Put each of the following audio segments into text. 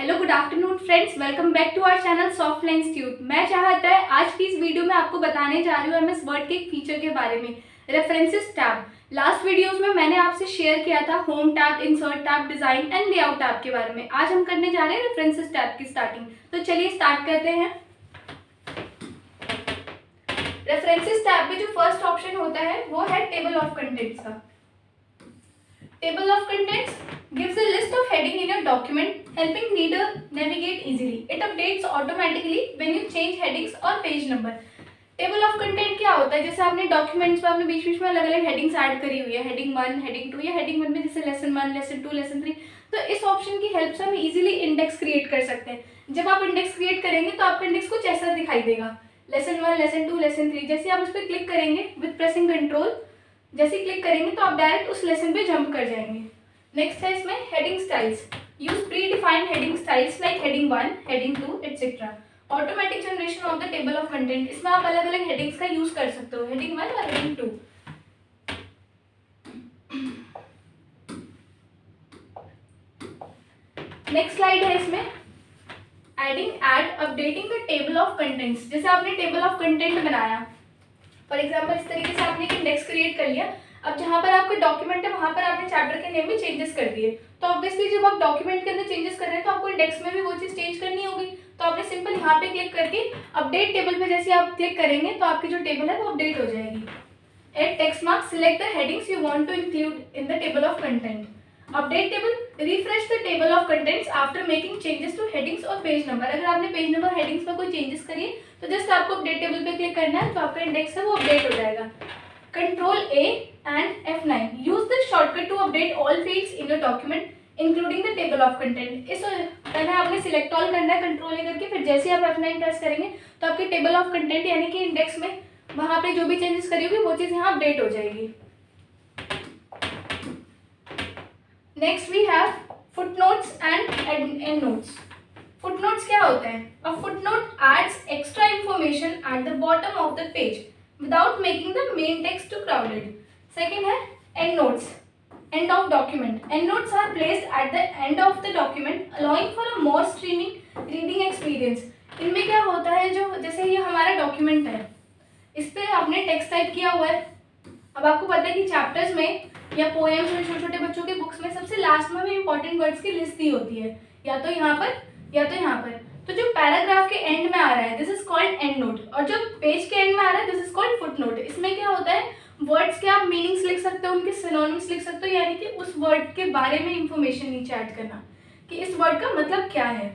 Hello good afternoon friends, welcome back to our channel Softline institute. मैं चाहता है आज की इस वीडियो में आपको बताने जा रही हूँ एमएस वर्ड के एक फीचर के बारे में, रेफरेंसेस टैब। लास्ट वीडियोस में मैंने आपसे शेयर किया था home tab, insert tab, design and layout tab के बारे में। आज हम करने जा रहे हैं रेफरेंसेस टैब की स्टार्टिंग। तो चलिए स्टार्ट करते हैं। रेफरेंसेस टैब में जो फर्स्ट ऑप्शन होता है वो है टेबल ऑफ कंटेंट्स का। Table of contents gives a list of heading in your document, helping reader navigate easily. It updates automatically when you change headings or page number. Table of content क्या होता है? जैसे आपने documents में आपने बीच बीच में अलग अलग हेडिंग्स ऐड करी हुई है, हेडिंग 1, हेडिंग 2 या हेडिंग 1 में जैसे लेसन 1, लेसन 2, लेसन 3, तो इस ऑप्शन की हेल्प से हम इजीली इंडेक्स क्रिएट कर सकते हैं। जब आप इंडेक्स क्रिएट करेंगे तो आपका इंडेक्स कुछ ऐसा दिखाई देगा, लेसन 1, लेसन 2, लेसन 3। जैसे आप उस पर क्लिक करेंगे विद प्रेसिंग कंट्रोल, जैसे क्लिक करेंगे तो आप डायरेक्ट उस लेसन पे जंप कर जाएंगे। नेक्स्ट है इसमें heading styles. Use pre defined heading styles like heading 1, heading 2 etcetera. Automatic generation of the table of content. इसमें आप अलग अलग हेडिंग्स का यूज कर सकते हो, हेडिंग 1 और हेडिंग 2। नेक्स्ट स्लाइड है इसमें updating the table of contents. जैसे आपने टेबल ऑफ कंटेंट बनाया, फॉर एग्जाम्पल इस तरीके से आपने एक इंडेक्स क्रिएट कर लिया। अब जहाँ पर आपका डॉक्यूमेंट है वहाँ पर आपने चैप्टर के नेम में चेंजेस कर दिए, तो ऑब्वियसली जब आप डॉक्यूमेंट के अंदर चेंजेस कर रहे हैं तो आपको इंडेक्स में भी वो चीज़ चेंज करनी होगी। तो आपने सिंपल यहाँ पे क्लिक करके अपडेट टेबल पे जैसे आप क्लिक करेंगे तो आपकी जो टेबल है वो अपडेट हो जाएगी। Add text mark, select the headings you want to include in the table of content. Update table, refresh the table of contents after making changes to headings और पेज नंबर। अगर आपने page number headings में कोई changes करिए तो just आपको update table पे click करना है, तो आपका इंडेक्स है वो अपडेट हो जाएगा। Control A and F9, use this shortcut to update all fields in your document including the table of content. इस पहले आपने सिलेक्ट ऑल करना है कंट्रोल A करके, फिर जैसे आप F9 प्रेस करेंगे तो आपके टेबल ऑफ कंटेंट यानी कि इंडेक्स में वहां पे जो भी चेंजेस करी होगी वो चीज यहाँ अपडेट हो जाएगी। Next we have footnotes and endnotes. Footnotes क्या होते हैं? A footnote adds extra information at the bottom of the page without making the main text too crowded. Second है endnotes, end of document. Endnotes are placed at the end of the document, allowing for a more streaming reading experience. इनमें क्या होता है, जो जैसे ये हमारा document है, इस पे आपने टेक्स्ट टाइप किया हुआ है। अब आपको पता है कि चैप्टर्स में या पोएम्स में, छोटे छोटे बच्चों के बुक्स में सबसे लास्ट में भी इंपॉर्टेंट वर्ड्स की लिस्ट दी होती है, या तो यहाँ पर या तो यहाँ पर। तो जो पैराग्राफ के एंड में आ रहा है this is called and note, और जो पेज के एंड में आ रहा है this is called foot note. इसमें क्या होता है, वर्ड्स के आप मीनिंग्स लिख सकते हो, उनके सिनोनिम्स लिख सकते हो, यानी कि उस वर्ड के बारे में इंफॉर्मेशन नीचे ऐड करना कि इस वर्ड का मतलब क्या है।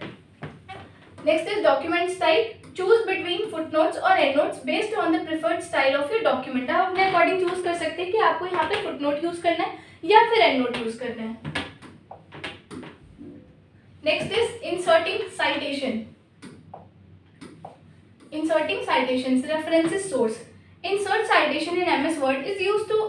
Next is document style. Choose between footnotes और endnotes based on the preferred style of your document. आप अपने अकॉर्डिंग चूज कर सकते हैं कि आपको यहाँ पे फुटनोट यूज करना है या फिर एंड नोट यूज करना है। Next is inserting citation. Inserting citations, references source. Insert citation in MS Word is used to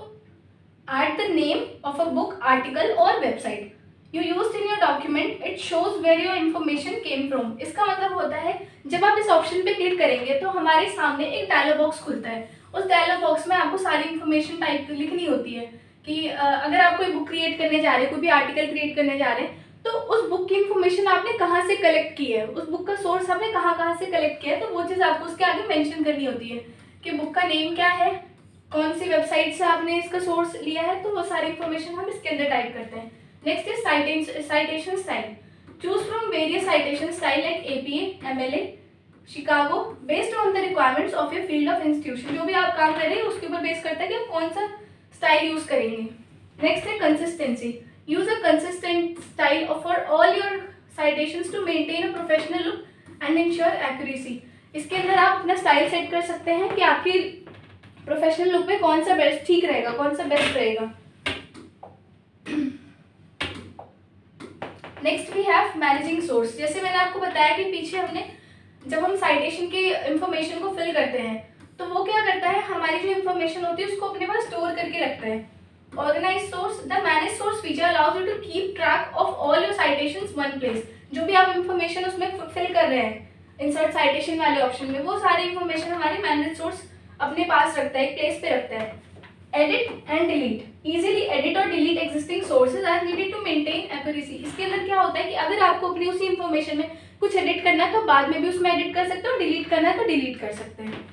add the name of a book, article or website you used in your document. It shows where your information came from. इसका मतलब होता है जब आप इस option पे click करेंगे तो हमारे सामने एक डायलॉग बॉक्स खुलता है। उस डायलॉग बॉक्स में आपको सारी इंफॉर्मेशन टाइप लिखनी होती है कि अगर आप कोई बुक क्रिएट करने जा रहे हैं, कोई भी आर्टिकल क्रिएट करने जा रहे हैं, तो उस बुक की इंफॉर्मेशन आपने कहाँ से कलेक्ट की है, उस बुक का सोर्स आपने कहाँ से कलेक्ट किया है, तो वो चीज़ आपको उसके आगे मेंशन करनी होती है कि बुक का नेम क्या है, कौन सी वेबसाइट से आपने इसका सोर्स लिया है, तो वो सारी इंफॉर्मेशन हम इसके अंदर टाइप करते हैं। Next is citation style. Choose from various citation style like APA, MLA, Chicago based on the requirements of your field of institution. जो भी आप काम कर रहे हैं उसके ऊपर बेस करता है कि आप कौन सा स्टाइल यूज करेंगे। नेक्स्ट है consistency. Use a consistent style for all your citations to maintain a professional look and ensure accuracy. इसके अंदर आप अपना स्टाइल सेट कर सकते हैं कि आपकी प्रोफेशनल लुक में कौन सा बेस्ट ठीक रहेगा, कौन सा बेस्ट रहेगा। Next we have managing source. जैसे मैंने आपको बताया कि पीछे हमने जब हम साइटेशन की इंफॉर्मेशन को फिल करते हैं तो वो क्या करता है, हमारी जो इंफॉर्मेशन होती है उसको अपने पास स्टोर करके रखता है। Organized source, the manage source feature allows you to keep track of all your citations one place. जो भी आप इंफॉर्मेशन उसमें फिल कर रहे हैं इंसर्ट साइटेशन वाले ऑप्शन में, वो सारी इंफॉर्मेशन हमारी मैनेज सोर्स अपने पास रखता है, एक प्लेस पे रखता है। Edit and delete. Easily edit और delete existing sources are needed to maintain accuracy. इसके अंदर क्या होता है कि अगर आपको अपनी उसी इंफॉर्मेशन में कुछ एडिट करना है तो बाद में भी उसमें एडिट कर सकते हो, डिलीट करना है तो डिलीट कर सकते हैं।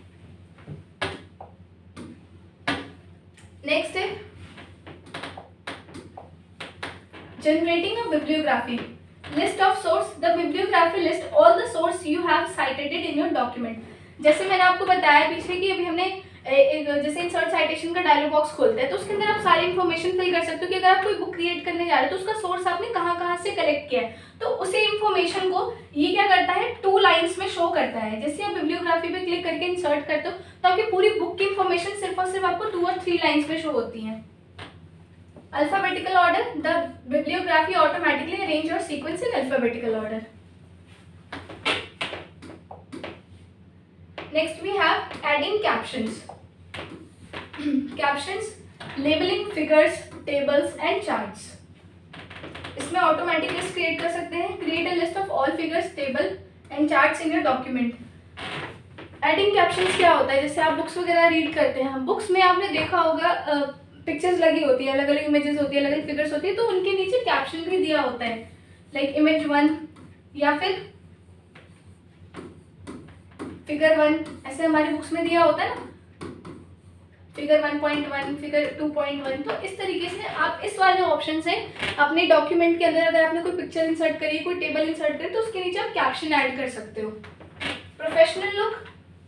नेक्स्ट है generating a bibliography list of source. The bibliography list all the source you have cited in your document. जैसे मैंने आपको बताया पीछे कि अभी हमने जैसे इंसर्ट साइटेशन का डायलॉग बॉक्स खोलते हैं तो उसके अंदर आप सारी इन्फॉर्मेशन फिल कर सकते हो कि अगर आप कोई बुक क्रिएट करने जा रहे हो तो उसका सोर्स आपने कहाँ कहाँ से कलेक्ट किया है। तो उसी इन्फॉर्मेशन को ये क्या करता है, 2 लाइन्स में शो करता है। जैसे आप बिब्लियोग्राफी पे क्लिक करके इंसर्ट करते हो तो आपकी पूरी बुक की इन्फॉर्मेशन सिर्फ और सिर्फ आपको 2 और 3 लाइन्स में शो होती है। Alphabetical order, the bibliography automatically arrange your sequence in alphabetical order. Next we have adding captions. Captions, labeling figures, tables and charts. इसमें ऑटोमेटिक लिस्ट क्रिएट कर सकते हैं। Create a list of all figures, table and charts in your document. Adding captions क्या होता है, जैसे आप books वगैरह रीड करते हैं, बुक्स में आपने देखा होगा पिक्चर्स लगी होती है, अलग अलग इमेजेस होती है, अलग अलग फिगर्स होती है, तो उनके नीचे कैप्शन भी दिया होता है, लाइक इमेज 1 या फिर फिगर 1, ऐसे हमारी बुक्स में दिया होता है ना, फिगर 1.1, फिगर 2.1। तो इस तरीके से आप इस वाले ऑप्शन से अपने डॉक्यूमेंट के अंदर अगर आपने कोई पिक्चर इंसर्ट करी, कोई टेबल इंसर्ट करी, तो उसके नीचे आप कैप्शन ऐड कर सकते हो। Professional look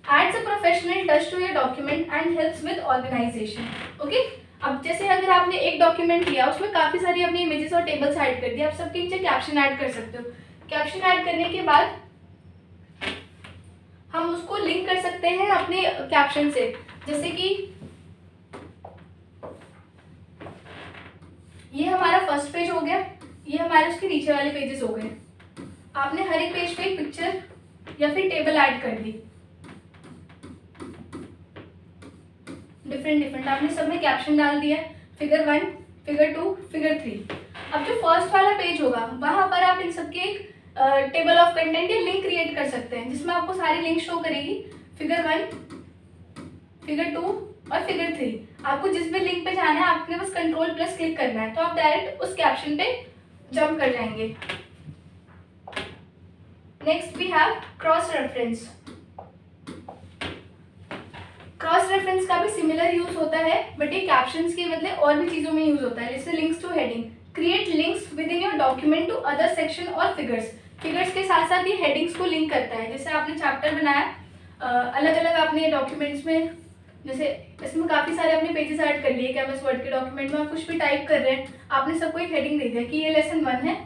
adds a professional touch to your document and helps with organization. Okay? अब जैसे अगर आपने एक डॉक्यूमेंट लिया, उसमें काफ़ी सारी अपनी इमेजेस और टेबल्स ऐड कर दी, आप सबके नीचे कैप्शन ऐड कर सकते हो। कैप्शन ऐड करने के बाद हम उसको लिंक कर सकते हैं अपने कैप्शन से, जैसे कि ये हमारा फर्स्ट पेज हो गया, ये हमारे उसके नीचे वाले पेजेस हो गए। आपने हर एक पेज पे एक पिक्चर या फिर टेबल ऐड कर दी, डिफरेंट आपने सब में कैप्शन डाल दिया, फिगर 1, फिगर 2, फिगर 3। अब जो फर्स्ट वाला पेज होगा वहां पर आप इन सबके एक टेबल ऑफ कंटेंट या लिंक क्रिएट कर सकते हैं, जिसमें आपको सारी लिंक शो करेगी, फिगर 1, फिगर 2 और फिगर 3। आपको जिस भी लिंक पे जाना है आपने बस कंट्रोल प्लस क्लिक करना है, तो आप डायरेक्ट उस कैप्शन पे जंप कर जाएंगे। Next we have cross reference. Cross reference का भी सिमिलर यूज होता है, बट ये कैप्शंस के बदले और भी चीजों में यूज होता है, जैसे links to heading. Create links within your document to other section और फिगर्स। फिगर्स के साथ साथ ये हेडिंग्स को लिंक करता है। जैसे आपने चैप्टर बनाया, अलग अलग आपने डॉक्यूमेंट्स में, जैसे इसमें काफ़ी सारे अपने पेजेस ऐड कर लिए, एमएस वर्ड के डॉक्यूमेंट में आप कुछ भी टाइप कर रहे हैं, आपने सबको एक हेडिंग दे दिया कि ये लेसन 1 है,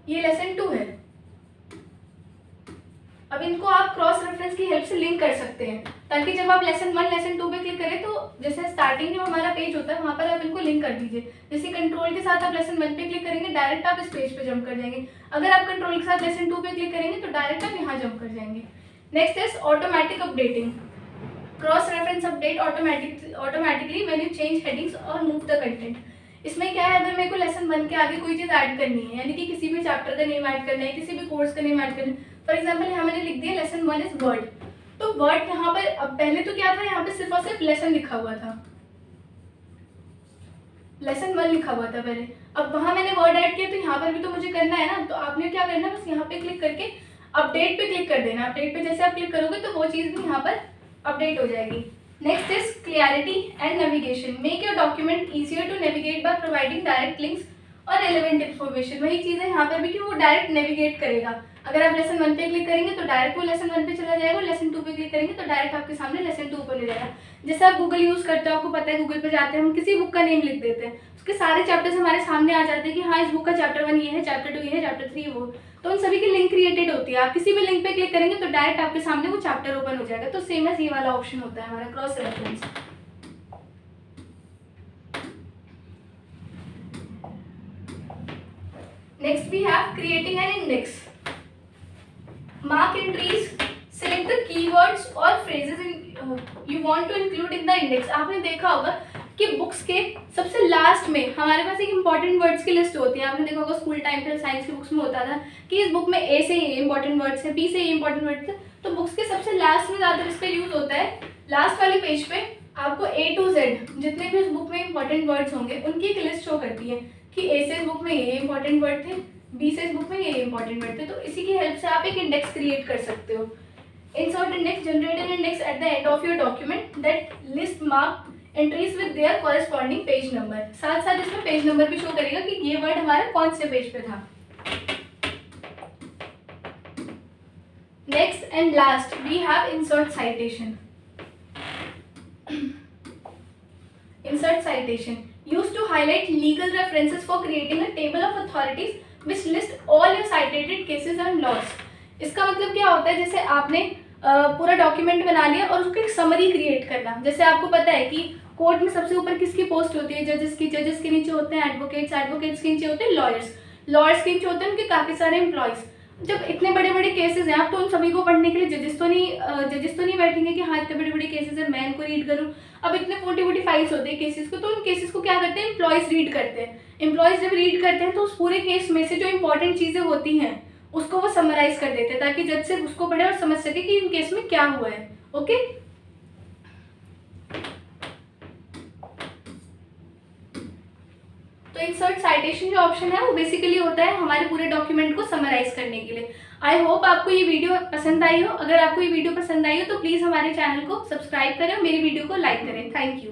ये लेसन 2 है। अब इनको आप क्रॉस रेफरेंस की हेल्प से लिंक कर सकते हैं, ताकि जब आप लेसन 1 लेसन 2 पे क्लिक करें तो जैसे स्टार्टिंग में हमारा पेज होता है वहाँ पर आप इनको लिंक कर दीजिए। जैसे कंट्रोल के साथ आप लेसन 1 पे क्लिक करेंगे, डायरेक्ट आप इस पेज पे जंप कर जाएंगे। अगर आप कंट्रोल के साथ लेसन 2 पे क्लिक करेंगे तो डायरेक्ट आप यहाँ जंप कर जाएंगे। Next is automatic updating. Cross reference update automatically when you change headings और मूव द कंटेंट। इसमें क्या है, अगर मेरे को लेसन 1 के आगे कोई चीज़ ऐड करनी है, यानी कि किसी भी चैप्टर का नेम ऐड करना है, किसी भी कोर्स का नेम ऐड करना है, फॉर एग्जाम्पल यहाँ मैंने लिख दिया लेसन 1 इज वर्ड, तो वर्ड यहाँ पर, अब पहले तो क्या था, यहाँ पे सिर्फ और सिर्फ लेसन लिखा हुआ था, लेसन 1 लिखा हुआ था पहले। अब वहाँ मैंने वर्ड ऐड किया तो यहाँ पर भी तो मुझे करना है ना, तो आपने क्या करना है, बस यहाँ पे क्लिक करके अपडेट पे क्लिक कर देना। अपडेट पे जैसे आप क्लिक करोगे तो वो चीज़ भी यहाँ पर अपडेट हो जाएगी। Next is clarity and navigation. Make your document easier to navigate by providing direct links और रेलेवेंट इन्फॉर्मेशन। वही चीज़ है यहाँ पर भी कि वो डायरेक्ट नेविगेट करेगा। अगर आप लेसन 1 पे क्लिक करेंगे तो डायरेक्ट वो लेसन 1 पे चला जाएगा, लेसन 2 पे क्लिक करेंगे तो डायरेक्ट आपके सामने लेसन 2 पर ले जाएगा। जैसे आप गूगल यूज़ करते हो, आपको पता है गूगल पे जाते हैं, हम किसी बुक का नेम लिख देते हैं, उसके सारे चैप्टर्स हमारे सामने आ जाते हैं कि हाँ इस बुक का चैप्टर 1 ये है, चैप्टर 2 ये है, चैप्टर 3 वो, तो उन सभी की लिंक क्रिएटेड होती है। आप किसी भी लिंक पे क्लिक करेंगे तो डायरेक्ट आपके सामने वो चैप्टर ओपन हो जाएगा। तो सेम एज ये वाला ऑप्शन होता है हमारा cross reference. Next we have creating an index. Mark entries, select the keywords or phrases you want to include in the index. आपने देखा होगा कि बुक्स के सबसे लास्ट में हमारे पास एक इंपॉर्टेंट वर्ड्स की लिस्ट होती है। आपने देखा होगा स्कूल टाइम पे साइंस की बुक्स में होता था कि इस बुक में ए से ये इंपॉर्टेंट वर्ड्स है, बी से ये इंपॉर्टेंट वर्ड्स है। तो बुक्स के सबसे लास्ट में ज़्यादातर इसका यूज होता है। लास्ट वाले पेज पे आपको A to Z जितने भी उस बुक में इंपॉर्टेंट वर्ड्स होंगे उनकी एक लिस्ट शो करती है कि A से इस बुक में ये इंपॉर्टेंट वर्ड थे, B से इस बुक में ये इंपॉर्टेंट वर्ड थे। तो इसी की हेल्प से आप एक इंडेक्स क्रिएट कर सकते हो। Insert index, generate N index at the end of your document that list mark entries with their corresponding page number. साथ साथ इसमें पेज नंबर भी शो करेगा कि ये वर्ड हमारा कौन से पेज पे था। Next and last, we have insert citation. Insert citation used to highlight legal references for creating a table of authorities which list all your cited cases and laws. इसका मतलब क्या होता है, जैसे आपने पूरा डॉक्यूमेंट बना लिया और उसको एक समरी क्रिएट करना। जैसे आपको पता है कि कोर्ट में सबसे ऊपर किसकी पोस्ट होती है, जजेस की। जजेस के नीचे होते हैं एडवोकेट्स, एडवोकेट्स के नीचे होते हैं लॉयर्स, लॉयर्स के नीचे होते हैं उनके काफ़ी सारे एम्प्लॉयज़। जब इतने बड़े बड़े केसेस हैं आप तो उन सभी को पढ़ने के लिए जजेस तो नहीं बैठेंगे कि हाँ इतने बड़े बड़े केसेस हैं मैं इनको रीड करूँ। अब इतने 40 फाइल्स होते हैं केसेस को, तो उन केसेस को क्या करते हैं एम्प्लॉयज़ रीड करते हैं। एम्प्लॉयज़ जब रीड करते हैं तो उस पूरे केस में से जो इंपॉर्टेंट चीज़ें होती हैं उसको वो समराइज कर देते हैं ताकि जज सिर्फ उसको पढ़े और समझ सके कि इन केस में क्या हुआ है। ओके, तो इंसर्ट साइटेशन जो ऑप्शन है वो बेसिकली होता है हमारे पूरे डॉक्यूमेंट को समराइज करने के लिए। आई होप आपको ये वीडियो पसंद आई हो। अगर आपको ये वीडियो पसंद आई हो तो प्लीज़ हमारे चैनल को सब्सक्राइब करें और मेरी वीडियो को लाइक करें। Thank you.